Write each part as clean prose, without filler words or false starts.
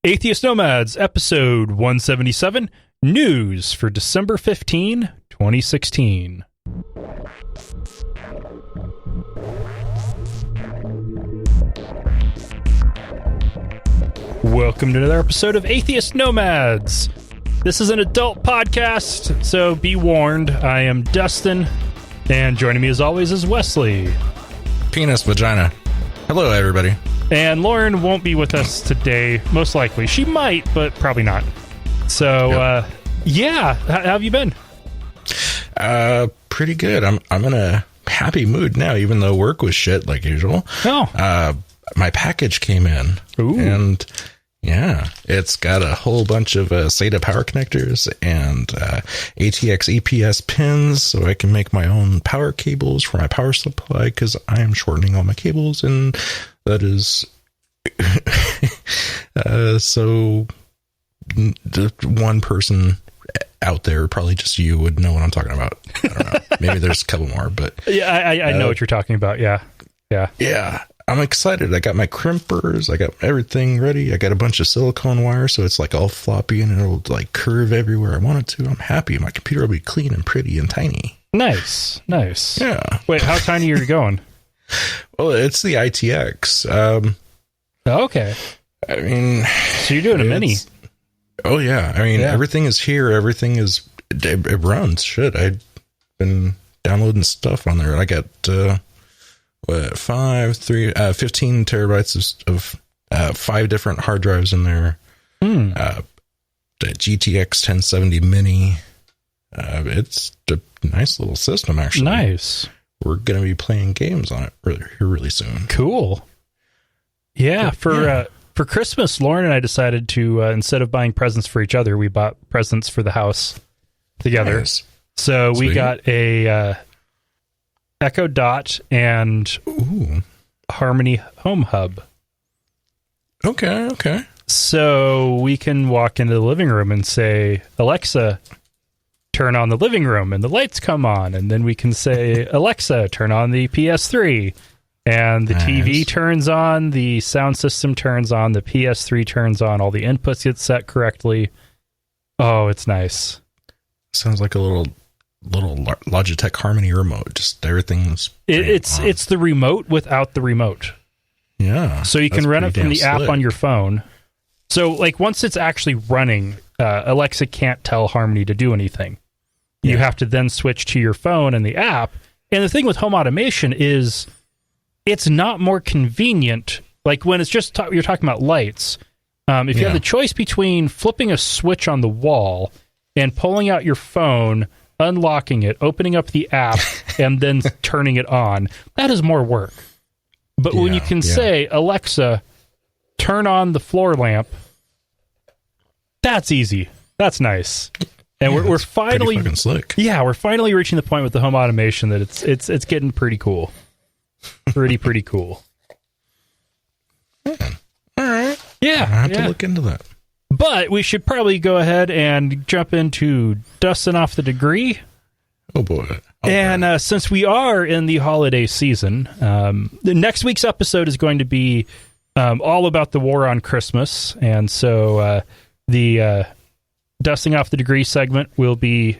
Atheist Nomads, episode 177, news for December 15, 2016. Welcome to another episode of Atheist Nomads. This is an adult podcast, so be warned. I am Dustin, and joining me as always is Wesley. Penis vagina. Hello, everybody. And Lauren won't be with us today, most likely. She might, but probably not. So, how have you been? Pretty good. I'm in a happy mood now, even though work was shit like usual. Oh. My package came in. Ooh. And yeah, it's got a whole bunch of SATA power connectors and ATX EPS pins, so I can make my own power cables for my power supply because I am shortening all my cables, and that is so the one person out there, probably just you, would know what I'm talking about. I don't know. Maybe there's a couple more, but yeah, I know what you're talking about. Yeah. I'm excited. I got my crimpers. I got everything ready. I got a bunch of silicone wire, so it's like all floppy and it'll like curve everywhere I want it to. I'm happy. My computer will be clean and pretty and tiny. Nice. Yeah. Wait, how tiny are you going? Well, it's the ITX. Okay. I mean, so you're doing a mini. Oh yeah. I mean, everything is here. Everything is, it runs. Shit. I've been downloading stuff on there. I got, 15 terabytes of 5 different hard drives in there. The GTX 1070 mini. It's a nice little system, actually. Nice. We're going to be playing games on it really soon. Cool. Yeah, for Christmas, Lauren and I decided to, instead of buying presents for each other, we bought presents for the house together. Nice. So we got a Echo Dot and Harmony Home Hub. Okay. So we can walk into the living room and say, Alexa, turn on the living room, and the lights come on. And then we can say, Alexa, turn on the PS3. And the TV turns on, the sound system turns on, the PS3 turns on, all the inputs get set correctly. Oh, it's nice. Sounds like a little Logitech Harmony remote. Just everything's it's the remote without the remote. Yeah. So you can run it from the app on your phone. So like once it's actually running, Alexa can't tell Harmony to do anything. Yeah. You have to then switch to your phone and the app. And the thing with home automation is it's not more convenient. Like when it's just you're talking about lights. If you have the choice between flipping a switch on the wall and pulling out your phone, unlocking it, opening up the app, and then turning it on, that is more work. But when you can say, Alexa, turn on the floor lamp, that's easy. That's nice. And we're finally pretty fucking slick. Yeah, we're finally reaching the point with the home automation that it's getting pretty cool. Pretty cool. All right. Yeah. I have to look into that. But we should probably go ahead and jump into dusting off the degree. Oh, boy. And since we are in the holiday season, the next week's episode is going to be all about the war on Christmas. And so the dusting off the degree segment will be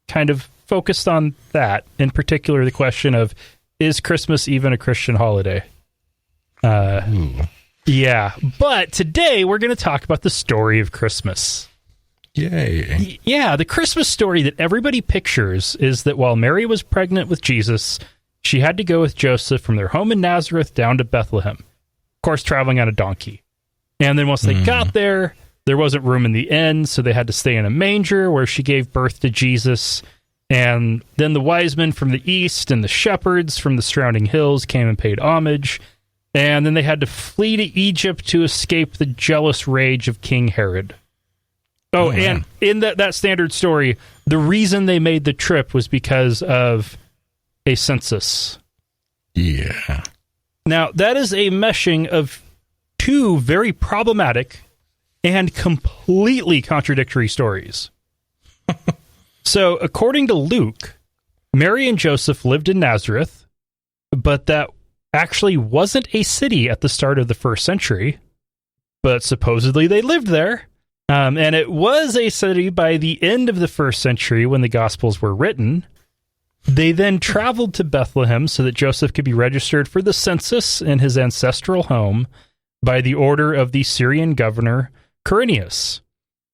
kind of focused on that. In particular, the question of, is Christmas even a Christian holiday? Yeah, but today we're going to talk about the story of Christmas. Yay. Yeah, the Christmas story that everybody pictures is that while Mary was pregnant with Jesus, she had to go with Joseph from their home in Nazareth down to Bethlehem, of course, traveling on a donkey. And then once they got there wasn't room in the inn, so they had to stay in a manger where she gave birth to Jesus. And then the wise men from the east and the shepherds from the surrounding hills came and paid homage. And then they had to flee to Egypt to escape the jealous rage of King Herod. Oh, and in that standard story, the reason they made the trip was because of a census. Yeah. Now, that is a meshing of two very problematic and completely contradictory stories. So, according to Luke, Mary and Joseph lived in Nazareth, but that actually wasn't a city at the start of the first century, but supposedly they lived there. And it was a city by the end of the 1st century when the Gospels were written. They then traveled to Bethlehem so that Joseph could be registered for the census in his ancestral home by the order of the Syrian governor Quirinius.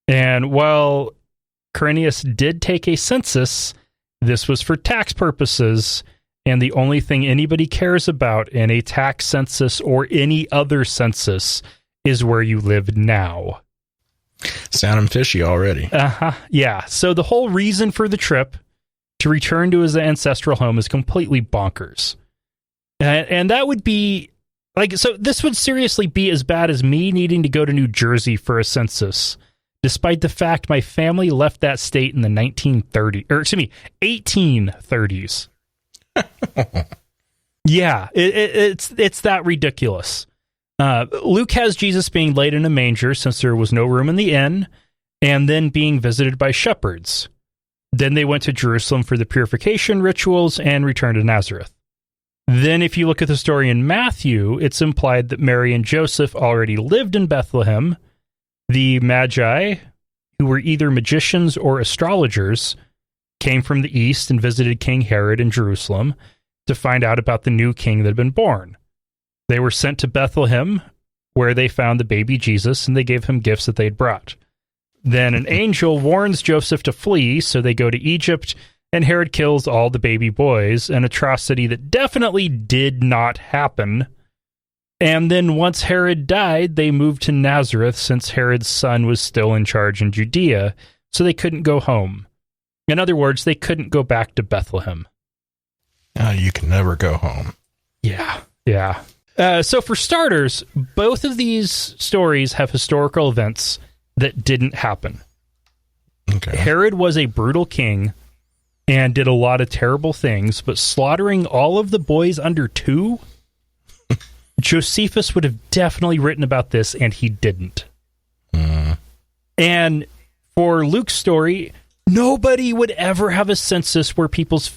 And while Quirinius did take a census, this was for tax purposes, and the only thing anybody cares about in a tax census or any other census is where you live now. Sounding fishy already. Yeah. So the whole reason for the trip to return to his ancestral home is completely bonkers. And that would be like, so this would seriously be as bad as me needing to go to New Jersey for a census, despite the fact my family left that state in the 1830s. Yeah, it's that ridiculous. Luke has Jesus being laid in a manger since there was no room in the inn, and then being visited by shepherds. Then they went to Jerusalem for the purification rituals and returned to Nazareth. Then if you look at the story in Matthew, it's implied that Mary and Joseph already lived in Bethlehem. The Magi, who were either magicians or astrologers, came from the east and visited King Herod in Jerusalem to find out about the new king that had been born. They were sent to Bethlehem, where they found the baby Jesus, and they gave him gifts that they'd brought. Then an angel warns Joseph to flee, so they go to Egypt, and Herod kills all the baby boys, an atrocity that definitely did not happen. And then once Herod died, they moved to Nazareth, since Herod's son was still in charge in Judea, so they couldn't go home. In other words, they couldn't go back to Bethlehem. You can never go home. Yeah. So for starters, both of these stories have historical events that didn't happen. Okay. Herod was a brutal king and did a lot of terrible things, but slaughtering all of the boys under 2, Josephus would have definitely written about this, and he didn't. And for Luke's story, nobody would ever have a census where people's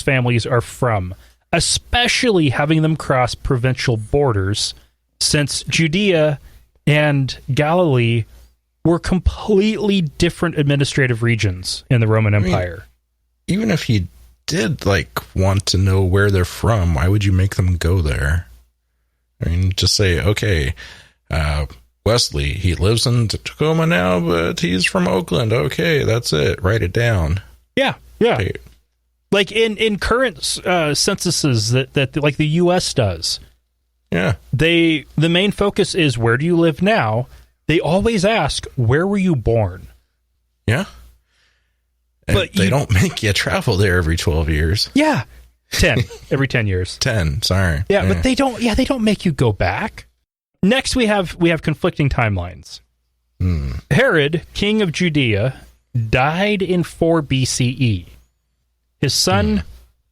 families are from, especially having them cross provincial borders, since Judea and Galilee were completely different administrative regions in the Roman Empire. Even if you did want to know where they're from, why would you make them go there? I mean, just say, okay, Wesley, he lives in Tacoma now, but he's from Oakland. Okay, that's it. Write it down. Yeah. Okay. Like in current censuses that like the U.S. does. Yeah. The main focus is, where do you live now? They always ask, where were you born? Yeah. But they don't make you travel there every 12 years. Yeah. 10. Every 10 years. 10, sorry. Yeah, but they don't make you go back. Next we have conflicting timelines. Herod, king of Judea, died in 4 BCE. His son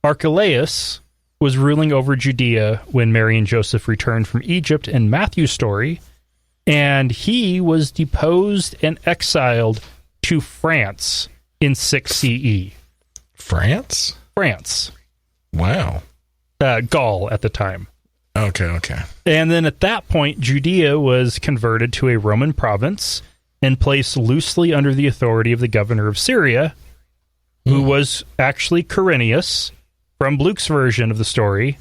Archelaus was ruling over Judea when Mary and Joseph returned from Egypt in Matthew's story, and he was deposed and exiled to France in 6 CE. France? France. Wow. Gaul at the time. Okay. And then at that point, Judea was converted to a Roman province and placed loosely under the authority of the governor of Syria, who was actually Quirinius, from Luke's version of the story.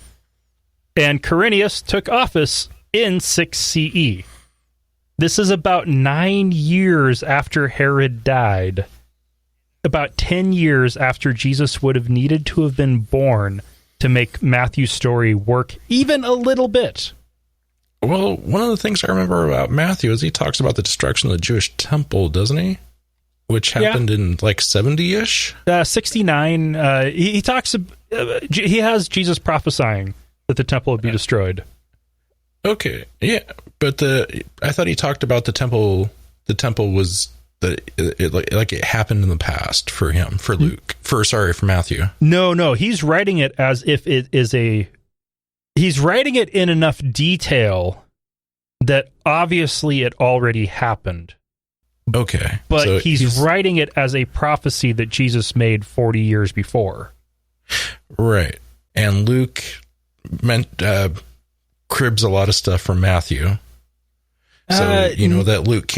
And Quirinius took office in 6 CE. This is about 9 years after Herod died. About 10 years after Jesus would have needed to have been born to make Matthew's story work even a little bit. Well, one of the things I remember about Matthew is he talks about the destruction of the Jewish temple, doesn't he? Which happened in 70-ish? 69. He talks. He has Jesus prophesying that the temple would be destroyed. Okay, yeah, but I thought he talked about the temple. The temple was it happened in the past for him, for Luke, for Matthew. No, he's writing it as if it is he's writing it in enough detail that obviously it already happened. Okay. But so he's writing it as a prophecy that Jesus made 40 years before. Right. And Luke cribs a lot of stuff from Matthew. So you know that Luke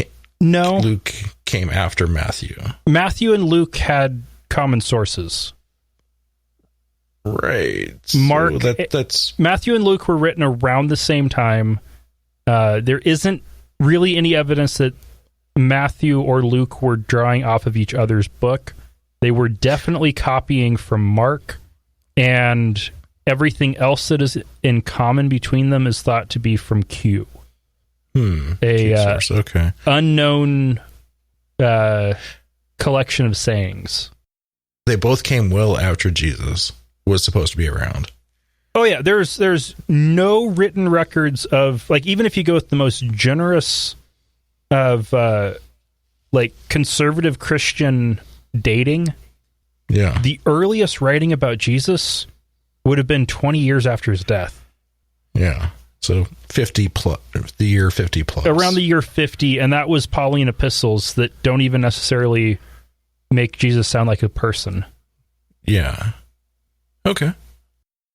came after Matthew. Matthew and Luke had common sources. Right. Mark, so that's Matthew and Luke were written around the same time. There isn't really any evidence that Matthew or Luke were drawing off of each other's book. They were definitely copying from Mark, and everything else that is in common between them is thought to be from Q. Okay. Unknown collection of sayings. They both came well after Jesus was supposed to be around. Oh yeah, there's no written records of, like, even if you go with the most generous of like conservative Christian dating, the earliest writing about Jesus would have been 20 years after his death. Yeah. So 50 plus, the year 50 plus. Around the year 50, and that was Pauline epistles that don't even necessarily make Jesus sound like a person. Yeah. Okay.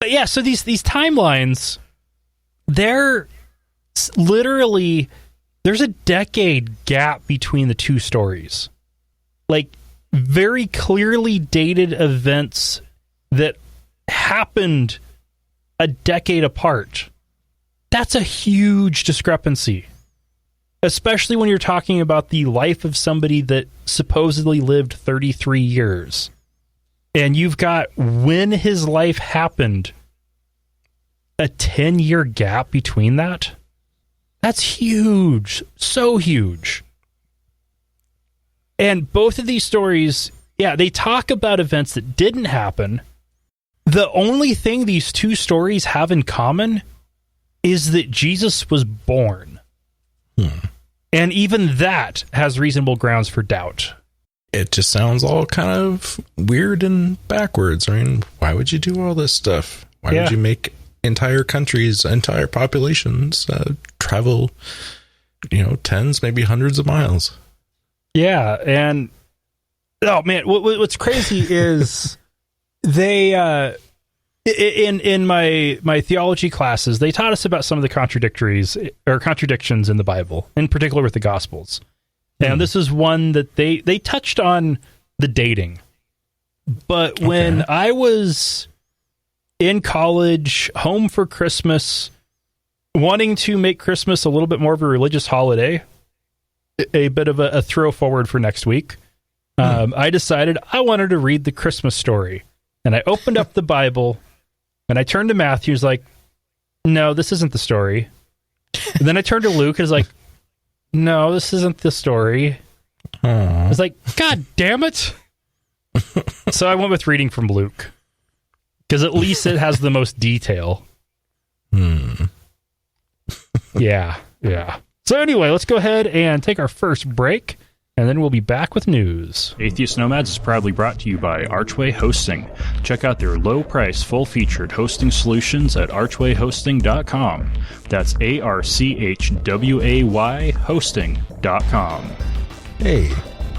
But yeah, so these timelines, they're literally, there's a decade gap between the two stories. Like, very clearly dated events that happened a decade apart. That's a huge discrepancy, especially when you're talking about the life of somebody that supposedly lived 33 years. And you've got, when his life happened, a 10-year gap between that. That's huge. So huge. And both of these stories, yeah, they talk about events that didn't happen. The only thing these two stories have in common is that Jesus was born. And even that has reasonable grounds for doubt. It just sounds all kind of weird and backwards. I mean, why would you do all this stuff? Why would you make entire countries, entire populations travel, tens, maybe hundreds of miles? Yeah, and oh man, what's crazy is they in my theology classes, they taught us about some of the contradictions in the Bible, in particular with the Gospels. And this is one that they touched on the dating. But when I was in college, home for Christmas, wanting to make Christmas a little bit more of a religious holiday, a bit of a throw forward for next week, I decided I wanted to read the Christmas story. And I opened up the Bible, and I turned to Matthew, who's like, no, this isn't the story. And then I turned to Luke, and was like, no, this isn't the story. I was like, God damn it. So I went with reading from Luke, because at least it has the most detail. Yeah. So anyway, let's go ahead and take our first break, and then we'll be back with news. Atheist Nomads is proudly brought to you by Archway Hosting. Check out their low-price, full-featured hosting solutions at archwayhosting.com. That's ARCHWAY hosting.com. Hey,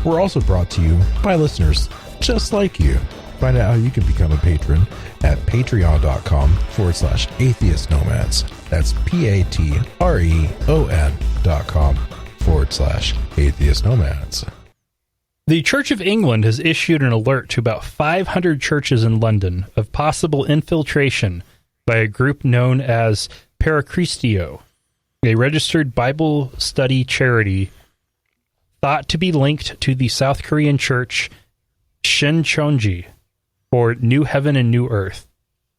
we're also brought to you by listeners just like you. Find out how you can become a patron at patreon.com/atheist nomads. That's patreon.com/atheist nomads. The Church of England has issued an alert to about 500 churches in London of possible infiltration by a group known as Parachristio, a registered Bible study charity thought to be linked to the South Korean church Shincheonji, or New Heaven and New Earth.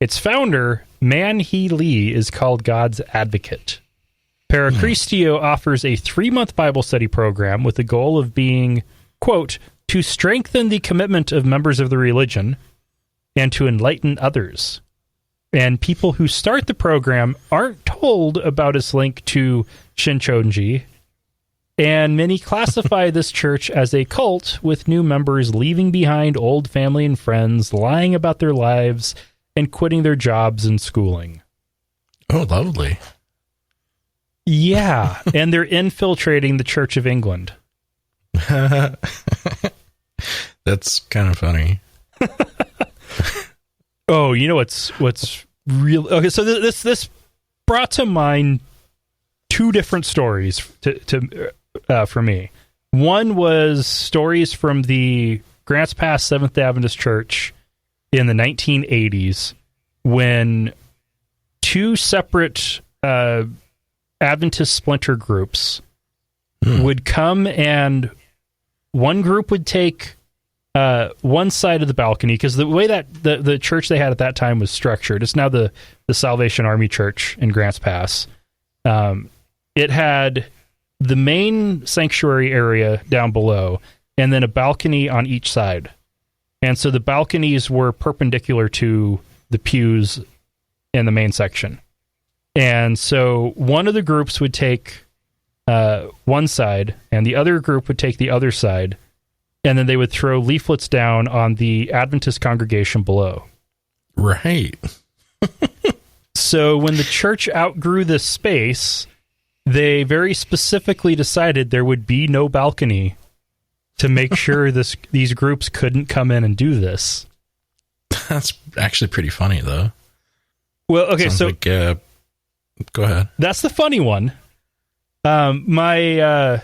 Its founder, Man-hee Lee, is called God's advocate. Parachristio offers a 3-month Bible study program with the goal of being, quote, to strengthen the commitment of members of the religion and to enlighten others. And people who start the program aren't told about its link to Shincheonji, and many classify this church as a cult, with new members leaving behind old family and friends, lying about their lives, and quitting their jobs and schooling. Oh, lovely. Yeah, and they're infiltrating the Church of England. That's kind of funny. Oh, you know what's real? Okay, so this brought to mind two different stories for me. One was stories from the Grants Pass Seventh Adventist Church in the 1980s when two separate Adventist splinter groups would come, and one group would take one side of the balcony, because the way that the church they had at that time was structured, it's now the Salvation Army Church in Grants Pass. It had the main sanctuary area down below, and then a balcony on each side. And so the balconies were perpendicular to the pews in the main section. And so one of the groups would take one side, and the other group would take the other side, and then they would throw leaflets down on the Adventist congregation below. Right. So when the church outgrew this space, they very specifically decided there would be no balcony to make sure these groups couldn't come in and do this. That's actually pretty funny, though. Well, okay, Sounds so like, go ahead. That's the funny one. My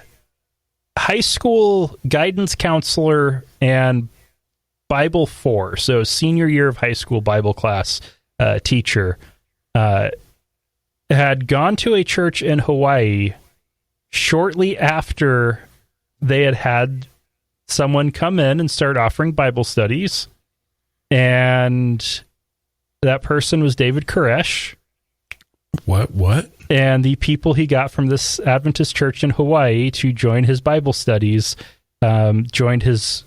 high school guidance counselor and Bible 4, so senior year of high school Bible class teacher, had gone to a church in Hawaii shortly after they had someone come in and start offering Bible studies. And that person was David Koresh. What? And the people he got from this Adventist church in Hawaii to join his Bible studies joined his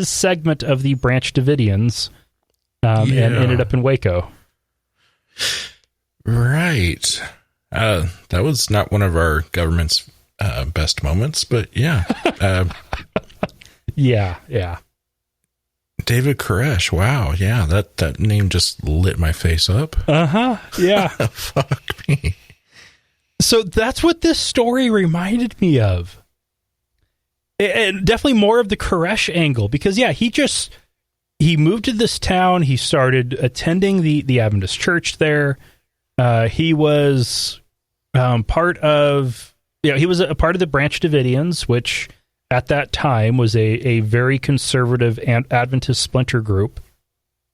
segment of the Branch Davidians and ended up in Waco. Right. That was not one of our government's best moments, but yeah. Yeah. David Koresh. Wow. Yeah, that name just lit my face up. Yeah. Fuck me. So that's what this story reminded me of. And definitely more of the Koresh angle, because he moved to this town. He started attending the Adventist church there. He was part of a part of the Branch Davidians, which at that time was a very conservative Adventist splinter group.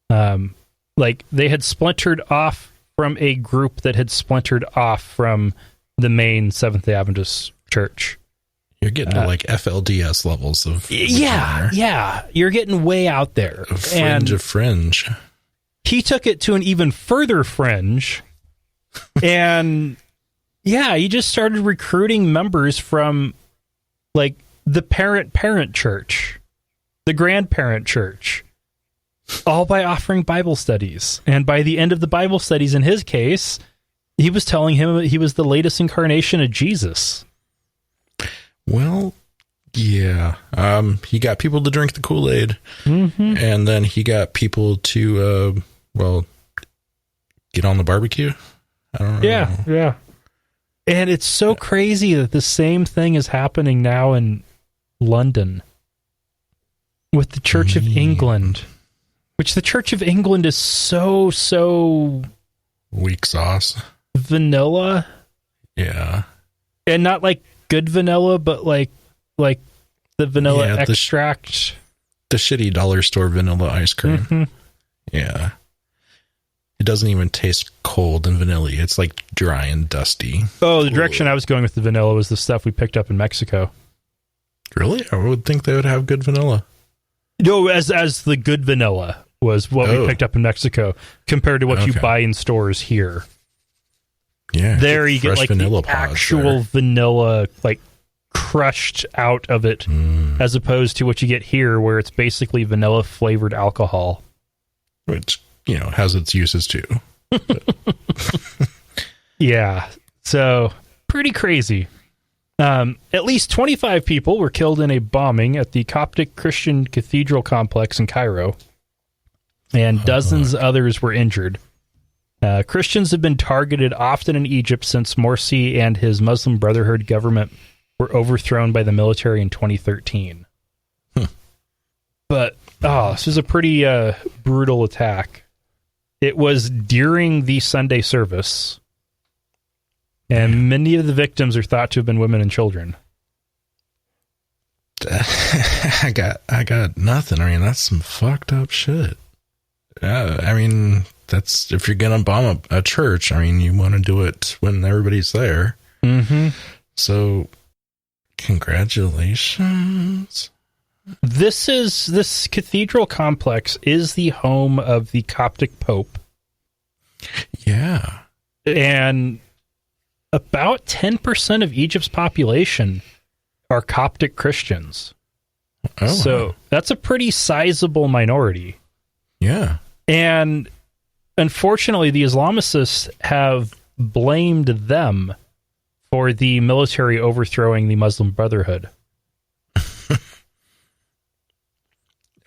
Like they had splintered off from a group that had splintered off from the main Seventh-day Adventist church. You're getting to like FLDS levels of yeah. You're getting way out there. A fringe of fringe. He took it to an even further fringe, and he just started recruiting members from like the parent church, the grandparent church, all by offering Bible studies. And by the end of the Bible studies, in his case, he was telling him he was the latest incarnation of Jesus. Well, yeah. He got people to drink the Kool-Aid, and then he got people to, get on the barbecue. I don't know. Yeah. And it's so crazy that the same thing is happening now in London with the Church of England, which the Church of England is so weak sauce. Vanilla. Yeah. And not like good vanilla, but like the vanilla extract. The shitty dollar store vanilla ice cream. Yeah. It doesn't even taste cold and vanilla. It's like dry and dusty. Oh, the direction I was going with the vanilla was the stuff we picked up in Mexico. Really? I would think they would have good vanilla. No, as the good vanilla was what we picked up in Mexico compared to what you buy in stores here. Yeah. There you get like the actual vanilla, like crushed out of it, as opposed to what you get here, where it's basically vanilla flavored alcohol. Which, has its uses too. Yeah. So pretty crazy. At least 25 people were killed in a bombing at the Coptic Christian Cathedral complex in Cairo, and dozens others were injured. Christians have been targeted often in Egypt since Morsi and his Muslim Brotherhood government were overthrown by the military in 2013. But, this was a pretty brutal attack. It was during the Sunday service. And many of the victims are thought to have been women and children. I got nothing. I mean, that's some fucked up shit. I mean, that's if you're gonna bomb a church. I mean, you want to do it when everybody's there. Mm-hmm. So, congratulations. This cathedral complex is the home of the Coptic Pope. Yeah, and about 10% of Egypt's population are Coptic Christians. Oh, so wow. That's a pretty sizable minority. Yeah. And unfortunately, the Islamicists have blamed them for the military overthrowing the Muslim Brotherhood.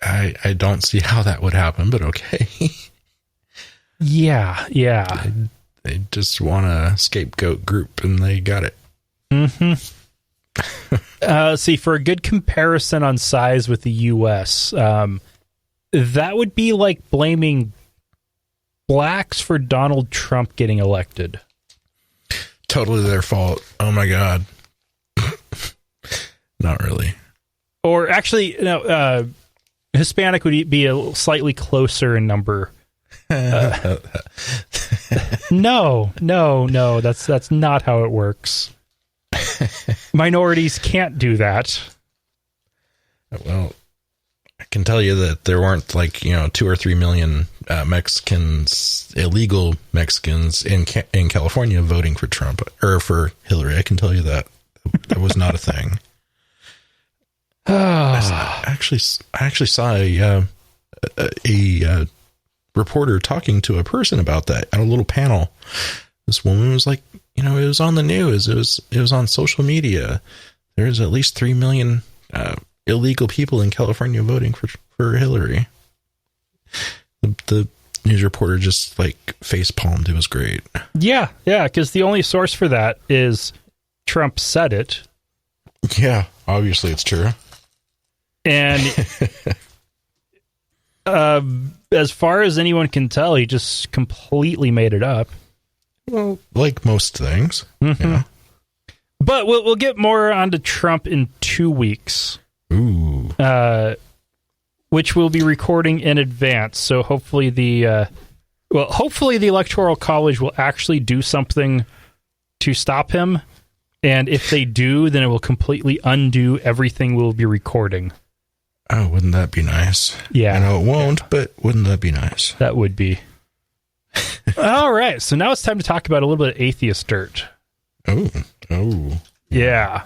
I don't see how that would happen, but okay. Yeah. They just want a scapegoat group, and they got it. Mm-hmm. See, for a good comparison on size with the U.S., that would be like blaming blacks for Donald Trump getting elected. Totally their fault. Oh my God. Not really. Or actually, no, Hispanic would be a slightly closer in number. No, that's not how it works. Minorities can't do that. Well, I can tell you that there weren't 2 or 3 million Mexicans, illegal Mexicans in California voting for Trump or for Hillary. I can tell you that was not a thing. I actually saw a reporter talking to a person about that at a little panel. This woman was like, it was on the news. It was on social media. There's at least 3 million illegal people in California voting for Hillary. The news reporter just face palmed. It was great. Yeah, because the only source for that is Trump said it. Yeah, obviously it's true. And as far as anyone can tell, he just completely made it up. Well, like most things. Mm-hmm. Yeah. But we'll get more onto Trump in 2 weeks. Ooh. Which we'll be recording in advance. So hopefully the Electoral College will actually do something to stop him. And if they do, then it will completely undo everything we'll be recording. Oh, wouldn't that be nice? Yeah. I know it won't, but wouldn't that be nice? That would be. All right. So now it's time to talk about a little bit of atheist dirt. Oh. Yeah.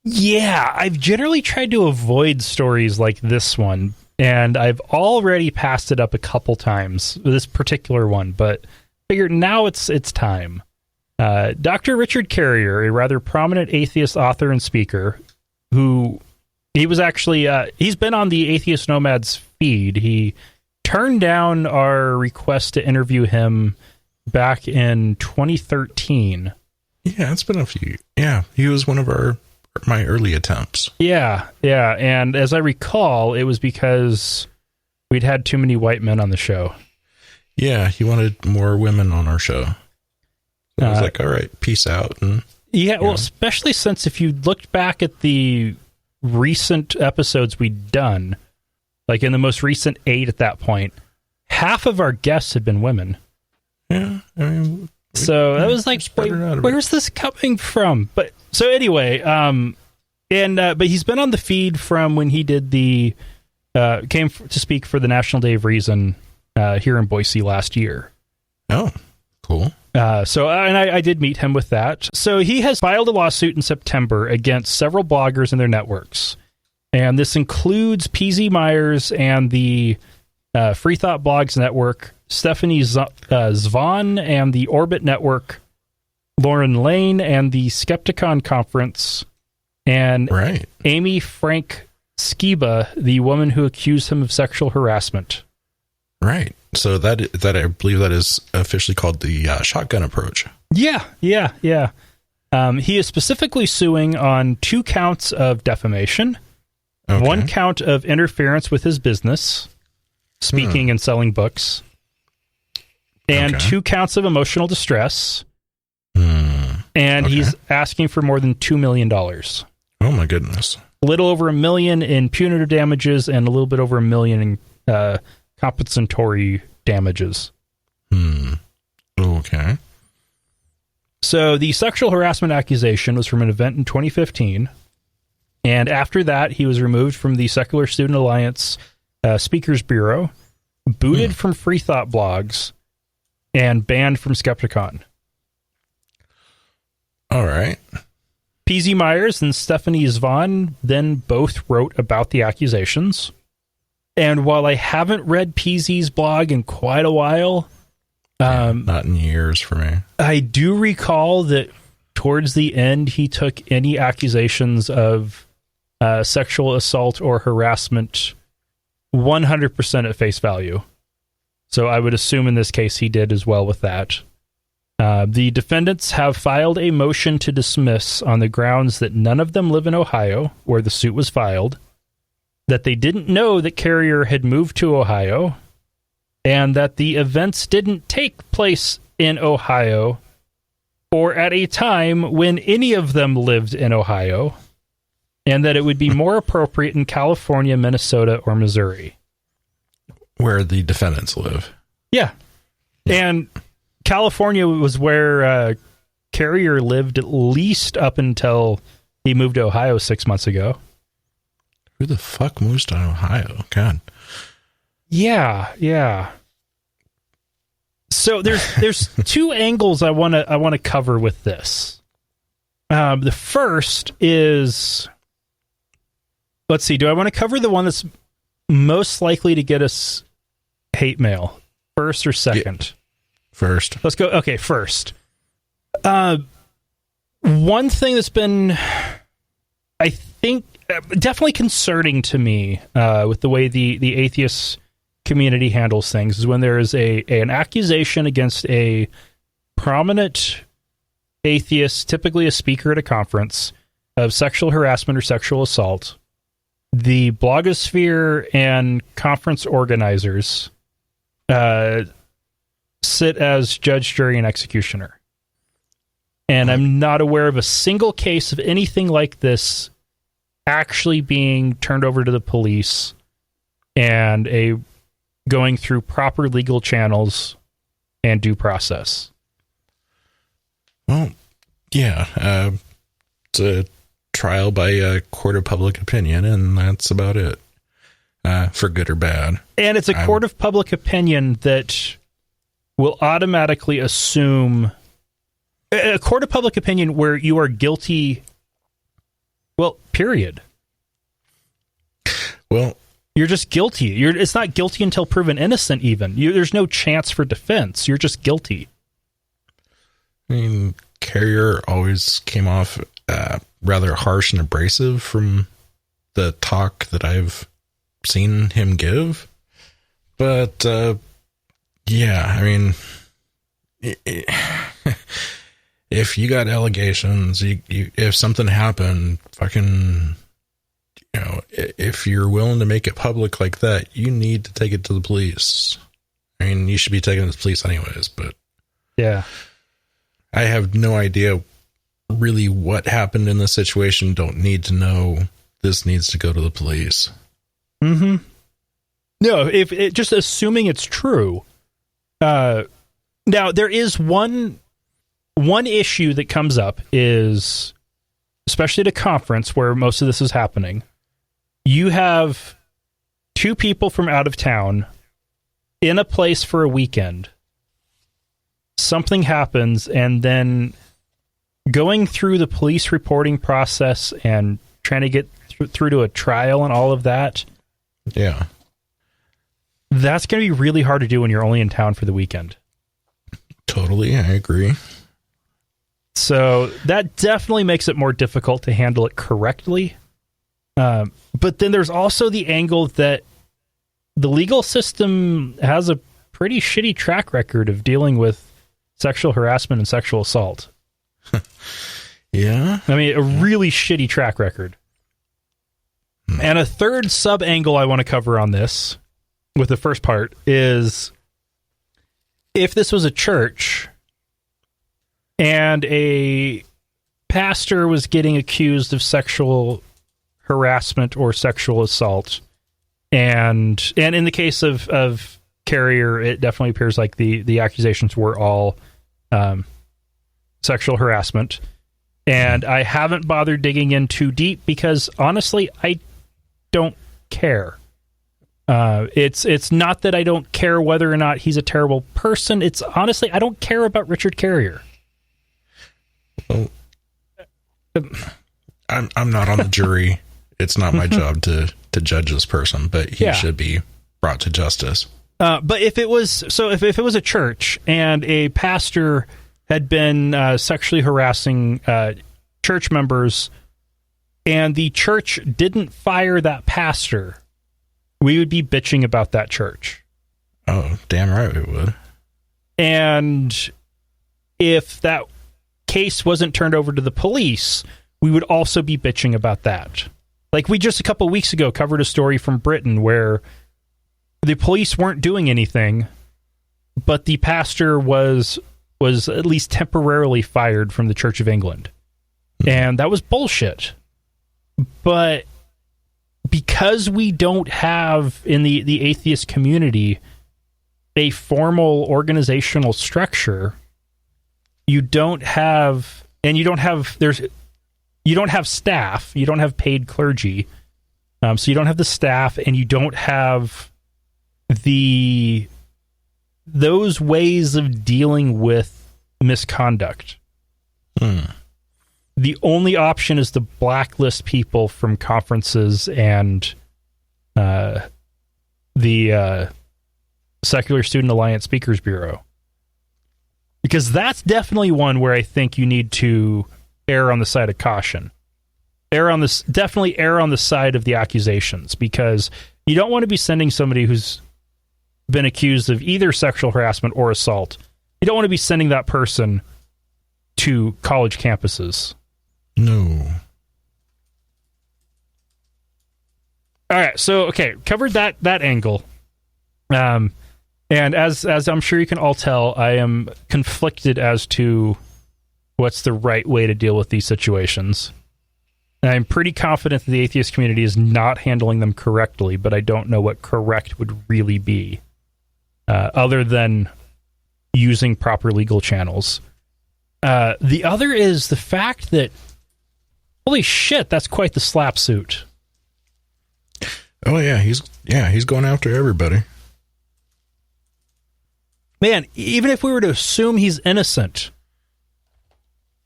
I've generally tried to avoid stories like this one, and I've already passed it up a couple times, this particular one, but figured now it's time. Dr. Richard Carrier, a rather prominent atheist author and speaker, he was actually, he's been on the Atheist Nomads feed. He turned down our request to interview him back in 2013. Yeah, it's been a few. Yeah, he was one of my early attempts. Yeah. And as I recall, it was because we'd had too many white men on the show. Yeah, he wanted more women on our show. So I was like, all right, peace out. And well, especially since if you looked back at the recent episodes we'd done, like in the most recent 8 at that point, half of our guests had been women. Yeah, I mean, so that was like, where's this coming from? But so anyway, but he's been on the feed from when he did came to speak for the National Day of Reason here in Boise last year. Oh, cool. I did meet him with that. So he has filed a lawsuit in September against several bloggers and their networks. And this includes PZ Myers and the Free Thought Blogs Network, Stephanie Zvon and the Orbit Network, Lauren Lane and the Skepticon Conference, and Amy Frank Skiba, the woman who accused him of sexual harassment. Right. So that I believe that is officially called the shotgun approach. Yeah. He is specifically suing on 2 counts of defamation, 1 count of interference with his business, speaking and selling books, and 2 counts of emotional distress. And he's asking for more than $2 million. Oh, my goodness. A little over $1 million in punitive damages and a little bit over $1 million in compensatory damages. Okay. So the sexual harassment accusation was from an event in 2015. And after that, he was removed from the Secular Student Alliance Speakers Bureau, booted from Free Thought blogs, and banned from Skepticon. All right. PZ Myers and Stephanie Zvon then both wrote about the accusations. And while I haven't read PZ's blog in quite a while, not in years for me, I do recall that towards the end, he took any accusations of sexual assault or harassment 100% at face value. So I would assume in this case he did as well with that. The defendants have filed a motion to dismiss on the grounds that none of them live in Ohio, where the suit was filed, that they didn't know that Carrier had moved to Ohio, and that the events didn't take place in Ohio or at a time when any of them lived in Ohio, and that it would be more appropriate in California, Minnesota, or Missouri. Where the defendants live. Yeah. And California was where Carrier lived at least up until he moved to Ohio 6 months ago. Who the fuck moves to Ohio? God. Yeah. So there's two angles I want to cover with this. The first is, let's see, do I want to cover the one that's most likely to get us hate mail first or second? First. Let's go. Okay, first. One thing that's been, I think, definitely concerning to me with the way the atheist community handles things is when there is an accusation against a prominent atheist, typically a speaker at a conference, of sexual harassment or sexual assault. The blogosphere and conference organizers sit as judge, jury, and executioner. And I'm not aware of a single case of anything like this actually being turned over to the police and going through proper legal channels and due process. Well, yeah. It's a trial by a court of public opinion, and that's about it. For good or bad. And it's a court of public opinion that will automatically assume a court of public opinion where you are guilty. Well, period. Well, you're just guilty. It's not guilty until proven innocent, even. There's no chance for defense. You're just guilty. I mean, Carrier always came off rather harsh and abrasive from the talk that I've seen him give. But, yeah, I mean, if you got allegations, if something happened, fucking, if you're willing to make it public like that, you need to take it to the police. I mean, you should be taking it to the police anyways, but yeah, I have no idea really what happened in this situation. Don't need to know. This needs to go to the police. Mm-hmm. No, if it, just assuming it's true. Now there is one issue that comes up is, especially at a conference where most of this is happening, you have two people from out of town in a place for a weekend. Something happens, and then going through the police reporting process and trying to get through to a trial and all of that. Yeah. That's going to be really hard to do when you're only in town for the weekend. Totally, I agree. So that definitely makes it more difficult to handle it correctly. But then there's also the angle that the legal system has a pretty shitty track record of dealing with sexual harassment and sexual assault. Yeah. I mean, a really shitty track record. And a third sub-angle I want to cover on this, with the first part, is if this was a church and a pastor was getting accused of sexual harassment or sexual assault. And in the case of Carrier, it definitely appears like the accusations were all sexual harassment. And I haven't bothered digging in too deep because, honestly, I don't care. It's not that I don't care whether or not he's a terrible person. It's honestly, I don't care about Richard Carrier. Well, I'm not on the jury. It's not my job to judge this person, but he should be brought to justice. But if it was if it was a church and a pastor had been sexually harassing church members, and the church didn't fire that pastor, we would be bitching about that church. Oh, damn right we would. And if that case wasn't turned over to the police, we would also be bitching about that. Like, we just a couple of weeks ago covered a story from Britain where the police weren't doing anything, but the pastor was at least temporarily fired from the Church of England. And that was bullshit. But because we don't have, in the atheist community, a formal organizational structure, you don't have staff, you don't have paid clergy, so you don't have the staff, and you don't have those ways of dealing with misconduct. The only option is to blacklist people from conferences and the Secular Student Alliance Speakers Bureau. Because that's definitely one where I think you need to err on the side of caution. Definitely err on the side of the accusations, because you don't want to be sending somebody who's been accused of either sexual harassment or assault. You don't want to be sending that person to college campuses. No. All right, so okay, covered that angle. And as I'm sure you can all tell, I am conflicted as to what's the right way to deal with these situations. And I'm pretty confident that the atheist community is not handling them correctly, but I don't know what correct would really be, other than using proper legal channels. The other is the fact that, holy shit, that's quite the slap suit. Oh yeah, he's going after everybody. Man, even if we were to assume he's innocent,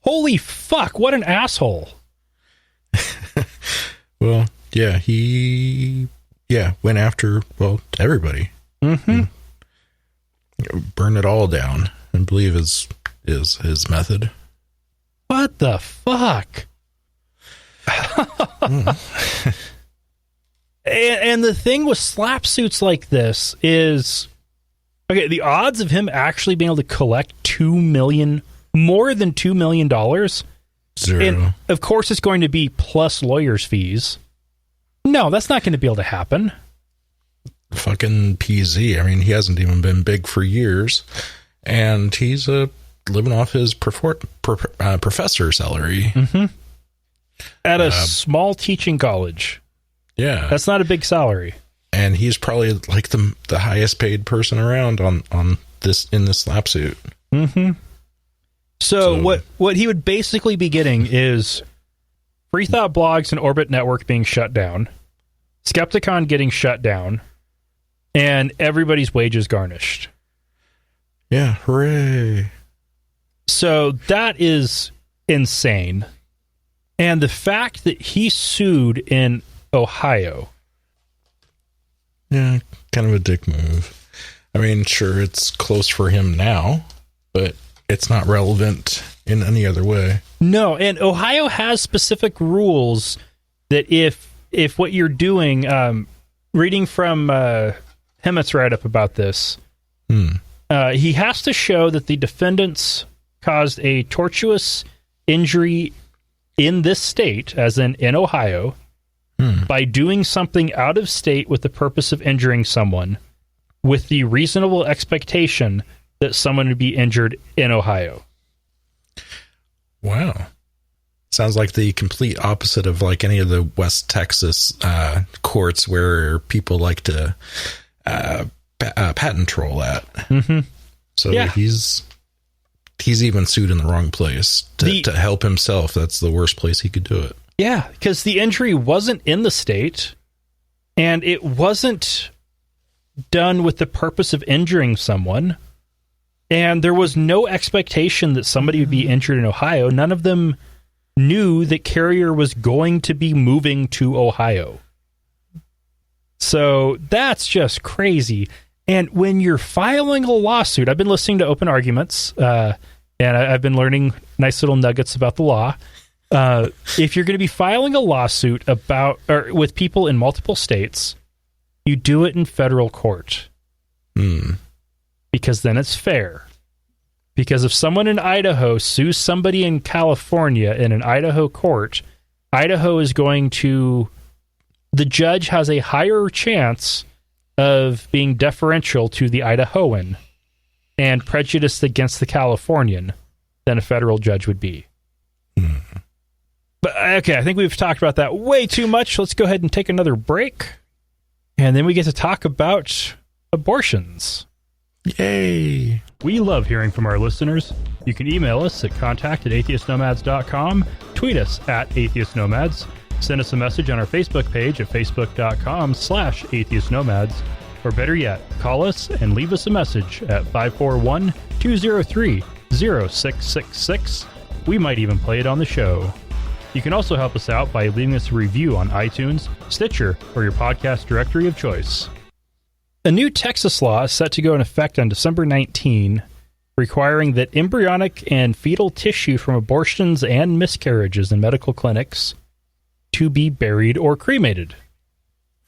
holy fuck, what an asshole. Well, yeah, he went after, everybody. Mm-hmm. Burn it all down, I believe is his method. What the fuck? And the thing with slap suits like this is, okay, the odds of him actually being able to collect more than $2 million. Zero. And of course, it's going to be plus lawyers' fees. No, that's not going to be able to happen. Fucking PZ. I mean, he hasn't even been big for years, and he's living off his professor salary at a small teaching college. Yeah, that's not a big salary. And he's probably like the highest paid person around on this in this slap suit. Mm-hmm. So what he would basically be getting is Free Thought Blogs and Orbit Network being shut down, Skepticon getting shut down, and everybody's wages garnished. Yeah, hooray. So that is insane. And the fact that he sued in Ohio. Yeah, kind of a dick move. I mean, sure, it's close for him now, but it's not relevant in any other way. No, and Ohio has specific rules that if what you're doing, reading from Hemmett's write-up about this, he has to show that the defendants caused a tortuous injury in this state, as in Ohio, by doing something out of state with the purpose of injuring someone, with the reasonable expectation that someone would be injured in Ohio. Wow. Sounds like the complete opposite of like any of the West Texas courts where people like to patent troll at. Mm-hmm. So he's even sued in the wrong place to help himself. That's the worst place he could do it. Yeah, because the injury wasn't in the state, and it wasn't done with the purpose of injuring someone, and there was no expectation that somebody would be injured in Ohio. None of them knew that Carrier was going to be moving to Ohio. So that's just crazy. And when you're filing a lawsuit, I've been listening to Open Arguments, and I've been learning nice little nuggets about the law. If you're going to be filing a lawsuit with people in multiple states, you do it in federal court. Because then it's fair. Because if someone in Idaho sues somebody in California in an Idaho court, Idaho is going to... The judge has a higher chance of being deferential to the Idahoan and prejudiced against the Californian than a federal judge would be. But okay, I think we've talked about that way too much. Let's go ahead and take another break. And then we get to talk about abortions. Yay! We love hearing from our listeners. You can email us at contact@atheistnomads.com, tweet us at atheistnomads, send us a message on our Facebook page at facebook.com/atheistnomads, or better yet, call us and leave us a message at 541-203-0666. We might even play it on the show. You can also help us out by leaving us a review on iTunes, Stitcher, or your podcast directory of choice. A new Texas law is set to go in effect on December 19, requiring that embryonic and fetal tissue from abortions and miscarriages in medical clinics to be buried or cremated.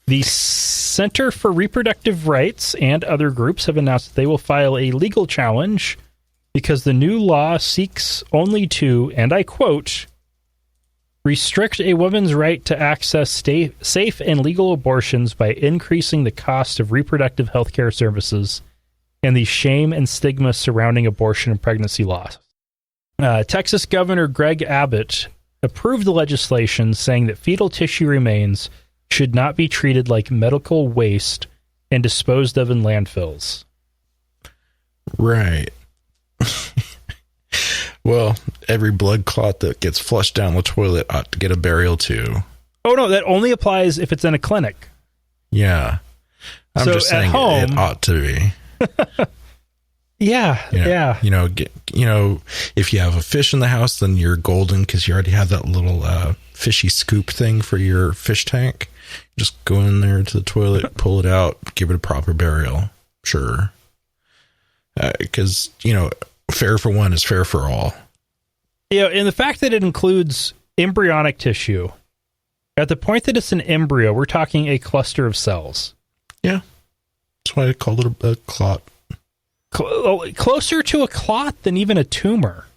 The Center for Reproductive Rights and other groups have announced that they will file a legal challenge because the new law seeks only to, and I quote, restrict a woman's right to access safe and legal abortions by increasing the cost of reproductive health care services and the shame and stigma surrounding abortion and pregnancy loss. Texas Governor Greg Abbott approved the legislation, saying that fetal tissue remains should not be treated like medical waste and disposed of in landfills. Right. Well, every blood clot that gets flushed down the toilet ought to get a burial too. Oh, no, that only applies if it's in a clinic. Yeah. I'm just saying it ought to be. Yeah. If you have a fish in the house, then you're golden because you already have that little fishy scoop thing for your fish tank. Just go in there to the toilet, pull it out, give it a proper burial. Sure. Because, fair for one is fair for all. Yeah, and the fact that it includes embryonic tissue, at the point that it's an embryo, we're talking a cluster of cells. Yeah. That's why I called it a clot. Closer to a clot than even a tumor.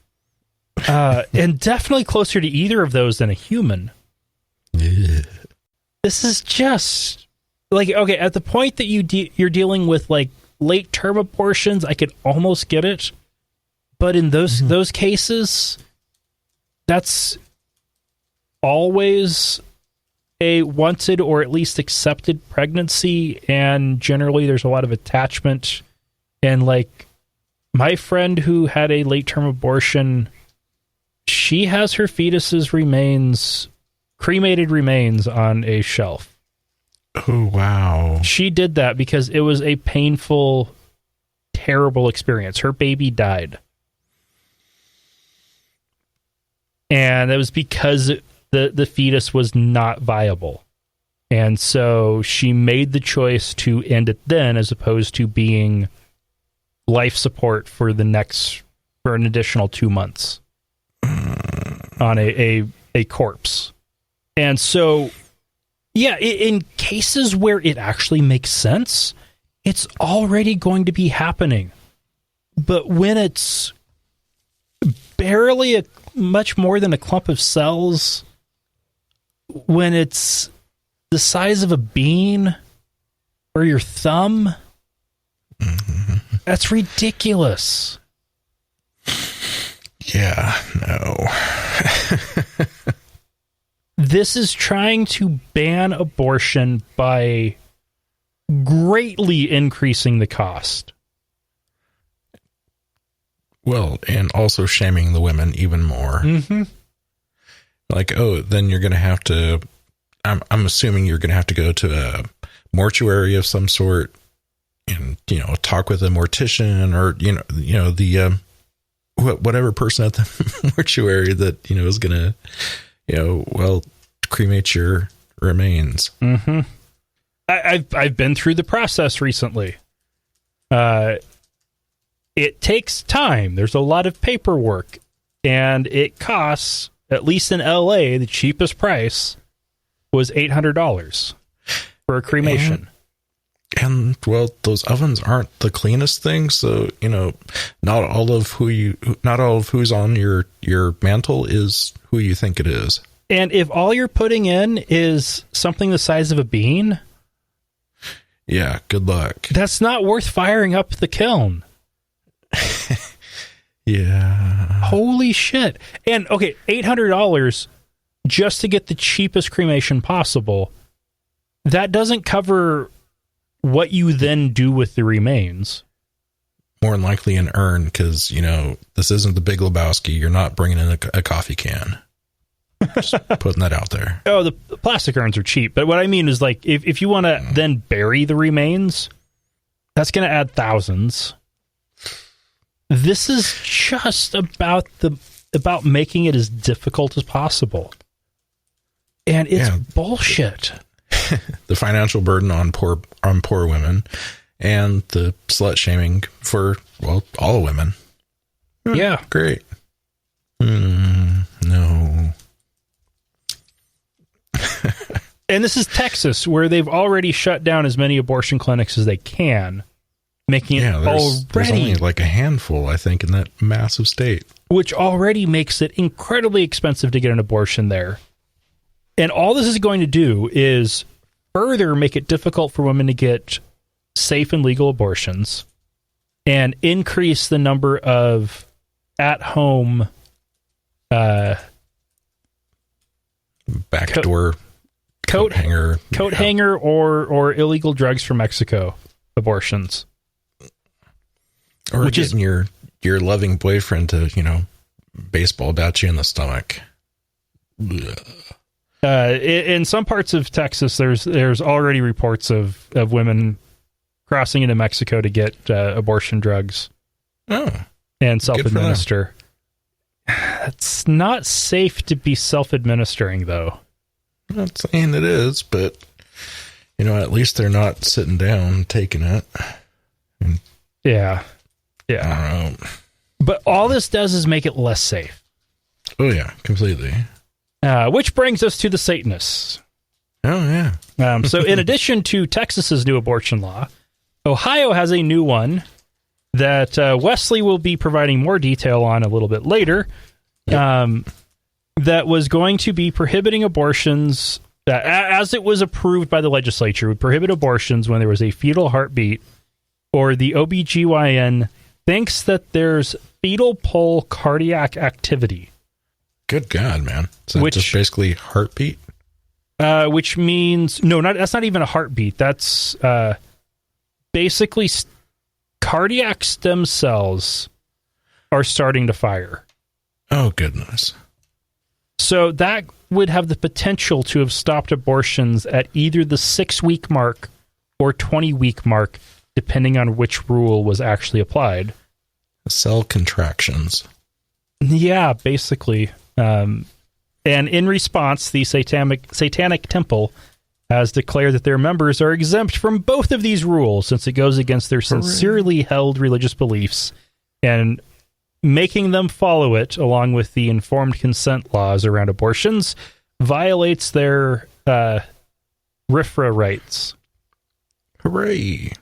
And definitely closer to either of those than a human. Yeah. This is just like, okay, at the point that you're dealing with like late term abortions, I could almost get it. But in those cases, that's always a wanted or at least accepted pregnancy, and generally there's a lot of attachment. And like my friend who had a late term abortion, she has her fetus's cremated remains on a shelf. Oh, wow. She did that because it was a painful, terrible experience. Her baby died. And it was because the fetus was not viable. And so she made the choice to end it then, as opposed to being life support for an additional 2 months on a corpse. And so, yeah, in cases where it actually makes sense, it's already going to be happening. But when it's barely much more than a clump of cells, when it's the size of a bean or your thumb, that's ridiculous. Yeah, no. This is trying to ban abortion by greatly increasing the cost. Well, and also shaming the women even more. Mm-hmm. Like, oh, then you're going to have to, I'm assuming you're going to have to go to a mortuary of some sort and, talk with a mortician or, the, whatever person at the mortuary that, is going to, cremate your remains. Mm-hmm. I've been through the process recently. It takes time. There's a lot of paperwork, and it costs, at least in LA, the cheapest price was $800 for a cremation. And those ovens aren't the cleanest thing, so not all of who's on your mantle is who you think it is. And if all you're putting in is something the size of a bean, yeah, good luck. That's not worth firing up the kiln. Yeah. Holy shit. And okay, $800 just to get the cheapest cremation possible. That doesn't cover what you then do with the remains. More than likely an urn, because, this isn't the Big Lebowski. You're not bringing in a coffee can. Just putting that out there. Oh, the plastic urns are cheap. But what I mean is, like, if you want to then bury the remains, that's going to add thousands. This is just about making it as difficult as possible. And it's bullshit. The financial burden on poor women and the slut shaming for, all women. Yeah. Great. No. And this is Texas, where they've already shut down as many abortion clinics as they can, making it there's only like a handful, I think, in that massive state. Which already makes it incredibly expensive to get an abortion there. And all this is going to do is further make it difficult for women to get safe and legal abortions and increase the number of at-home backdoor coat hanger or illegal drugs from Mexico abortions. Or which getting your loving boyfriend to, baseball bat you in the stomach. In some parts of Texas, there's already reports of women crossing into Mexico to get abortion drugs. Oh, and self-administer. It's not safe to be self-administering, though. I'm not saying it is, but at least they're not sitting down taking it. Yeah. I don't know. But all this does is make it less safe. Oh yeah, completely. Which brings us to the Satanists. Oh yeah. So in addition to Texas's new abortion law, Ohio has a new one that Wesley will be providing more detail on a little bit later. Yep. That was going to be prohibiting abortions, as it was approved by the legislature, would prohibit abortions when there was a fetal heartbeat or the OBGYN thinks that there's fetal pole cardiac activity. Good God, man. So which just basically heartbeat? Which means, that's not even a heartbeat. That's basically cardiac stem cells are starting to fire. Oh, goodness. So that would have the potential to have stopped abortions at either the 6-week mark or 20-week mark, depending on which rule was actually applied. Cell contractions. Yeah, basically. And in response, the Satanic Temple has declared that their members are exempt from both of these rules since it goes against their sincerely held religious beliefs, and making them follow it, along with the informed consent laws around abortions, violates their RFRA rights. Hooray.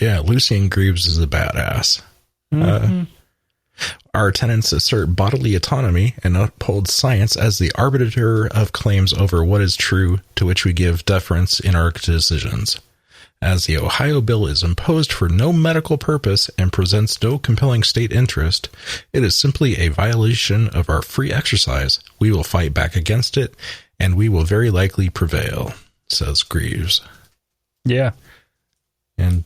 Yeah, Lucien Greaves is a badass. Mm-hmm. Our tenets assert bodily autonomy and uphold science as the arbiter of claims over what is true, to which we give deference in our decisions. As the Ohio bill is imposed for no medical purpose and presents no compelling state interest, it is simply a violation of our free exercise. We will fight back against it, and we will very likely prevail, says Greaves. Yeah. And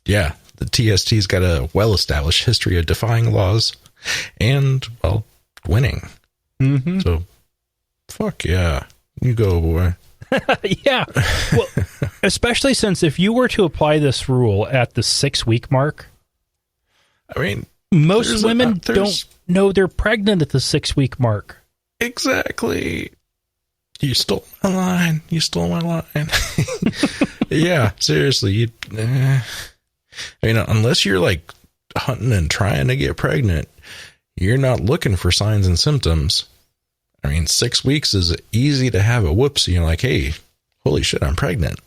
yeah, the TST's got a well-established history of defying laws and, well, winning. Mm-hmm. So, fuck yeah. You go, boy. Yeah. Well, especially since if you were to apply this rule at the 6-week mark, I mean, most women don't know they're pregnant at the 6-week mark. Exactly. You stole my line. You stole my line. Yeah, seriously. I mean, unless you're like hunting and trying to get pregnant, you're not looking for signs and symptoms. I mean, 6 weeks is easy to have a whoopsie. You're like, hey, holy shit, I'm pregnant.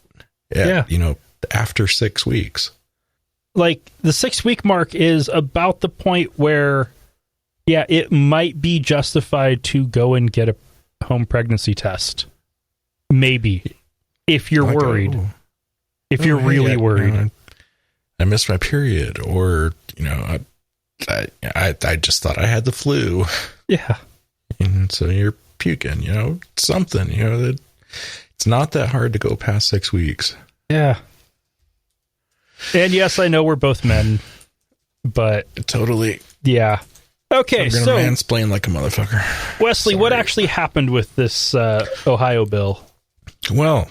Yeah. You know, after 6 weeks. Like the 6-week mark is about the point where, yeah, it might be justified to go and get a home pregnancy test. Maybe. If you're worried. If you're really worried. I missed my period, or, you know, I just thought I had the flu. Yeah. And so you're puking, you know, something, you know, that it's not that hard to go past 6 weeks. Yeah. And yes, I know we're both men, but totally. Yeah. Okay. I'm so mansplain like a motherfucker. Wesley, what actually happened with this Ohio bill? Well,